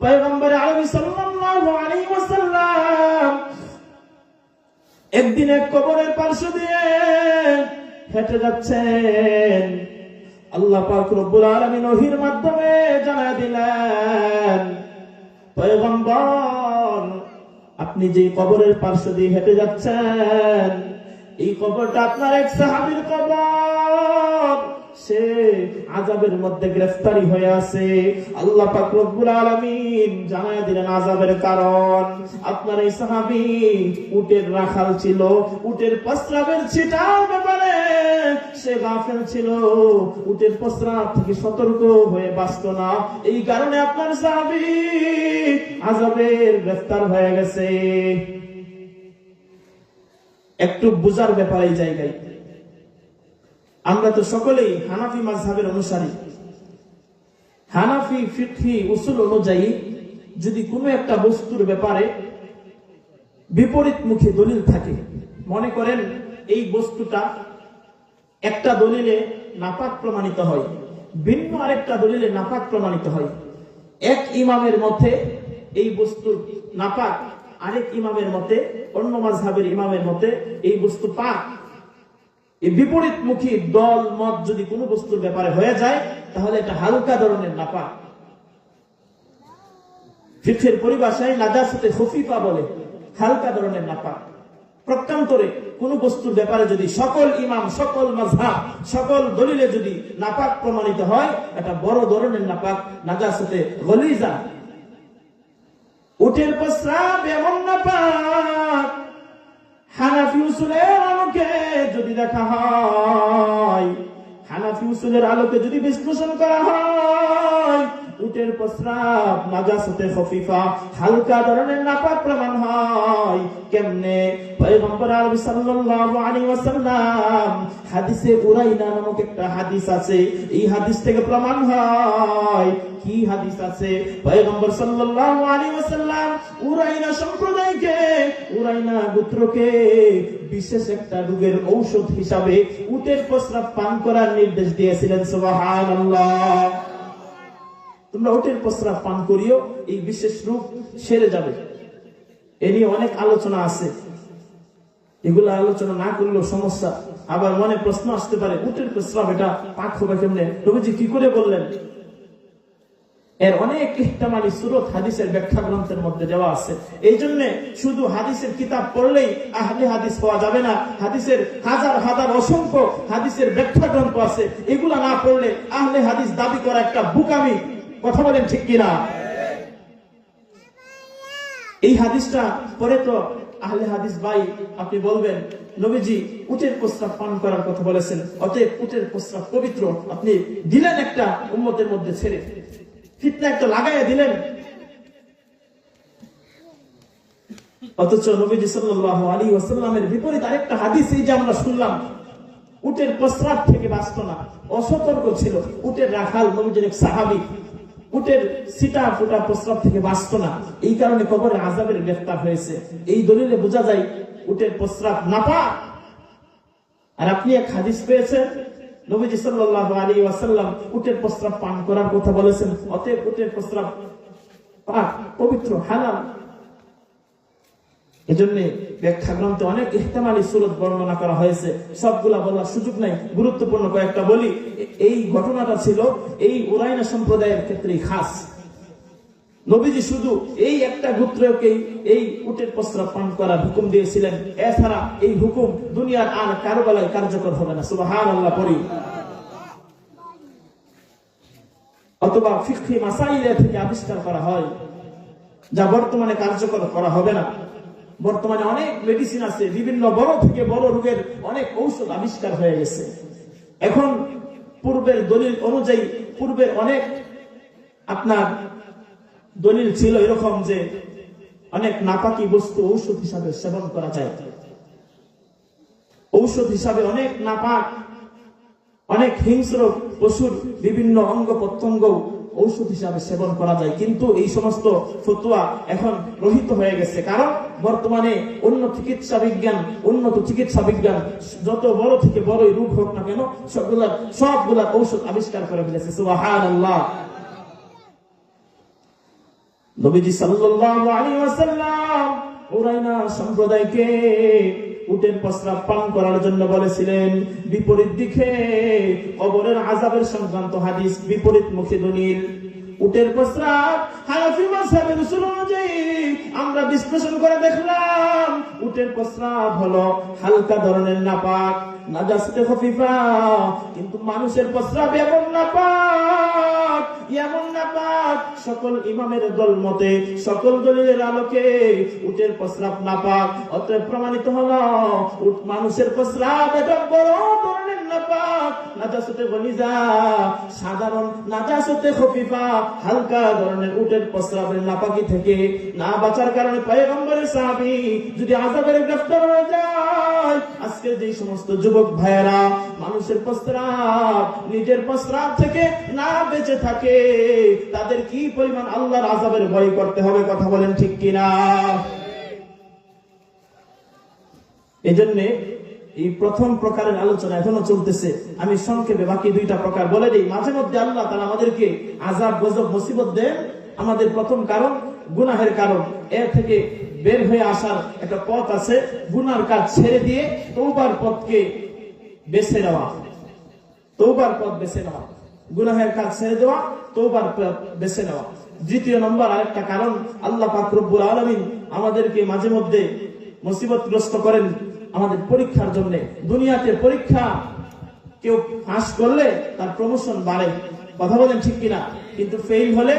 পয়গম্বর আরবি সাল্লাল্লাহু আলাইহি ওয়াসাল্লাম একদিন এক কবরের পার্শ্ব দিয়ে হেঁটে যাচ্ছেন। আল্লাহ পাক রব্বুল আলামিন ওহীর মাধ্যমে জানায় দিলেন, পয়গম্বর আপনি যে কবরের পার্শ্ব দিয়ে হেঁটে যাচ্ছেন, এই কবরটা আপনার এক সাহাবীর কবর। সে আযাবের মধ্যে গ্রেফতারি হয়ে আছে। আল্লাহ পাক রব্বুল আলামিন জানায় দিলেন আযাবের কারণ। আপনার এই সাহাবী উটের রাখাল ছিল, উটের প্রস্রাবের ছিটার ব্যাপারে সে গাফেল ছিল, উটের প্রস্রাব থেকে সতর্ক হয়ে বাঁচত না। এই কারণে আপনার সাহাবী আযাবের গ্রেফতার হয়ে গেছে। একটু বুঝার ব্যাপার এই জায়গায়, আমরা তো সকলেই হানাফি মাযহাবের অনুসারী। হানাফি ফিকহি উসুল অনুযায়ী যদি কোনো একটা বস্তুর ব্যাপারে বিপরীতমুখী দলিল থাকে, মনে করেন এই বস্তুটা একটা দলিলে নাপাক প্রমাণিত হয়, ভিন্ন আরেকটা দলিলে নাপাক প্রমাণিত হয়, এক ইমামের মতে এই বস্তু নাপাক, আরেক ইমামের মতে, অন্য মাযহাবের ইমামের মতে এই বস্তু পাক। এই বিপরীতমুখী দল মত যদি কোনো বস্তুর ব্যাপারে হয়ে যায়, তাহলে এটা হালকা ধরনের নাপাক। ফিকহের পরিভাষায় নাজাসাতে খফিফা বলে, হালকা ধরনের নাপাক। প্রত্যন্তরে কোন বস্তুর ব্যাপারে যদি সকল ইমাম, সকল মাযহাব, সকল দলিলে যদি নাপাক প্রমাণিত হয়, এটা বড় ধরনের নাপাক, নাজাসাতে গলিজা। উটের প্রস্রাব এমন নাপাক, হানাফি উসুলের আলোকে যদি দেখা হয়, হানাফি উসুলের আলোকে যদি বিশ্লেষণ করা হয়, উটের প্রস্রাব নাজাসাতে খফিফা, হালকা ধরনের নাপাক প্রমাণ হয়। কেমনে? পয়গম্বর আরবি সাল্লাল্লাহু আলাইহি ওয়াসাল্লাম হাদিসে উরাইনা নামক একটা হাদিস আছে, এই হাদিস থেকে প্রমাণ হয়। কি হাদিস আছে? পয়গম্বর সাল্লাল্লাহু আলাইহি ওয়াসাল্লাম উরাইনা সম্প্রদায়কে, উরাইনা গোত্রকে বিশেষ একটা রোগের ঔষধ হিসাবে উটের প্রস্রাব পান করার নির্দেশ দিয়েছিলেন। সুবহানাল্লাহ। তোমরা উটের প্রস্রাব পান করিও, এই বিশেষ রোগ সেরে যাবে। এ নিয়ে অনেক আলোচনা আছে, এগুলো আলোচনা না করলেও সমস্যা। আবার মনে প্রশ্ন আসতে পারে, উটের প্রস্রাব এটা পাক হবে কেমনে? নবীজি কি করে বললেন? এর অনেক ইহতিমালি সূরত হাদিসের ব্যাখ্যা গ্রন্থের মধ্যে দেওয়া আছে। এই জন্য শুধু হাদিসের কিতাব পড়লেই আহলে হাদিস পাওয়া যাবে না। হাদিসের হাজার হাজার অসংখ্য হাদিসের ব্যাখ্যা গ্রন্থ আছে, এগুলা না পড়লে আহলে হাদিস দাবি করা একটা বুকামি। কথা বলেন ঠিক কিনা? এই হাদিসটা পরে তো আহলে হাদিস ভাই আপনি বলবেন, নবীজি উটের প্রস্রাব পান করার কথা বলেছেন, অতএব উটের প্রস্রাব পবিত্র। আপনি দিলেন একটা উম্মতের মধ্যে ছেড়ে, ফিতনা একটা লাগাইয়া দিলেন। অথচ নবীজি সাল্লাল্লাহু আলাইহি ওয়াসাল্লামের বিপরীত আরেকটা হাদিস এই যে আমরা শুনলাম, উটের প্রস্রাব থেকে বাঁচত না, অসতর্ক ছিল। উটের রাখাল, নবীজির এক সাহাবী, উটের সিটা ফুটা প্রস্রাব থেকে বাঁচত না, এই কারণে কবরে আযাবের গ্রেফতার হয়েছে। এই দলিলে বোঝা যায় উটের প্রস্রাব নাপাক। আর আপনি এক হাদিস পেয়েছেন, নবীজি সাল্লাল্লাহু আলাইহি ওয়াসাল্লাম উটের প্রস্রাব পান করার কথা বলেছেন, অতএব উটের প্রস্রাব পাক, পবিত্র, হালাল। এজন্য ব্যাখ্যা গ্রন্থে অনেক ইহতিমালি সূরত বর্ণনা করা হয়েছে, সবগুলা বলার সুযোগ নাই, গুরুত্বপূর্ণ কয়েকটা বলি। এই ঘটনাটা ছিল এই উরাইনা সম্প্রদায়ের ক্ষেত্রেই খাস। নবীজি শুধু এই একটা গোত্রকেই এই উটের প্রস্রাব পান করার হুকুম দিয়েছিলেন, এছাড়া এই হুকুম দুনিয়ার আর কারো বেলায় কার্যকর হবে না। সুবহানাল্লাহ পড়ি। অথবা ফিকহি মাসাইল থেকে আবিষ্কার করা হয়, যা বর্তমানে কার্যকর করা হবে না। বর্তমানে অনেক মেডিসিন আছে, বিভিন্ন বড় থেকে বড় রোগের অনেক ঔষধ আবিষ্কার হয়ে গেছে। এখন পূর্বের দলিল অনুযায়ী, পূর্বের অনেক আপনার দলিল ছিল এরকম যে অনেক নাপাকি বস্তু ঔষধ হিসাবে সেবন করা যায়। ঔষধ হিসাবে অনেক নাপাক, অনেক হিংস্র পশুর বিভিন্ন অঙ্গ প্রত্যঙ্গ ঔষধ হিসাবে সেবন করা যায়। কিন্তু এই সমস্ত ফতোয়া এখন রহিত হয়ে গেছে, কারণ বর্তমানে উন্নত চিকিৎসা বিজ্ঞান যত বড় থেকে বড়ই রোগ হোক না কেন, সবগুলার ঔষধ আবিষ্কার করে ফেলেছে। সুবহানাল্লাহ। নবীজি সাল্লাল্লাহু আলাইহি ওয়াসাল্লাম উরাইনা সম্প্রদায়কে উটের প্রস্রাব পান করার জন্য বলেছিলেন। বিপরীত দিকে কবরের আযাবের সংক্রান্ত হাদিস বিপরীত মুখী দলিল। উটের প্রস্রাব হানাফি মাযহাবের উসুল অনুযায়ী আমরা বিশ্লেষণ করে দেখলাম উটের প্রস্রাব হলো হালকা ধরনের নাপাক, নাজাসতে খফিফা। কিন্তু মানুষের প্রস্রাব এমন নাপাক, এমন নাপাক, সকল ইমামের দল মতে, সকল দলিলের আলোকে উটের প্রস্রাব নাপাক। অতএব প্রমাণিত হলো মানুষের প্রস্রাব এটা বড় ধরনের নাপাক, নাজাসতে গলিজা। সাধারণ নাজাসতে খফিফা হালকা ধরনের উটের প্রস্রাবের নাপাকি থেকে না বাঁচার কারণে পয়গম্বরের সাহাবী যদি আযাবের গ্রেফতার হয়ে যায়, আজকের যে সমস্ত যুবক ভাইয়েরা মানুষের প্রস্রাব, নিজের প্রস্রাব থেকে না বেঁচে থাকে, তাদের কি পরিমাণ আল্লাহর আযাবের ভয় করতে হবে, কথা বলেন ঠিক কিনা? এজন্য এই প্রথম প্রকারের আলোচনা এখনো চলতেছে। আমি সংক্ষেপে বাকি দুইটা প্রকার বলে দিই। মাঝে মধ্যে আল্লাহ তাআলা আমাদেরকে আযাব, গজব, মুসিবত দেন। আমাদের প্রথম কারণ গুনাহের কারণ। এর থেকে বের হয়ে আসার একটা পথ আছে, গুনার কাজ ছেড়ে দিয়ে তওবার পথকে বেছে নেওয়া। তওবার পথ বেছে নেওয়া, গুনাহের কাজ ছেড়ে দেওয়া, তওবার পথ বেছে নেওয়া। দ্বিতীয় নম্বর আরেকটা কারণ, আল্লাহ পাক রব্বুল আলামিন আমাদেরকে মাঝে মধ্যে মুসিবতগ্রস্ত করেন আমাদের পরীক্ষার জন্য। দুনিয়াতে পরীক্ষা কেউ পাস করলে তার প্রমোশন বাড়ে, কথা বলেন ঠিক কিনা? কিন্তু ফেল হলে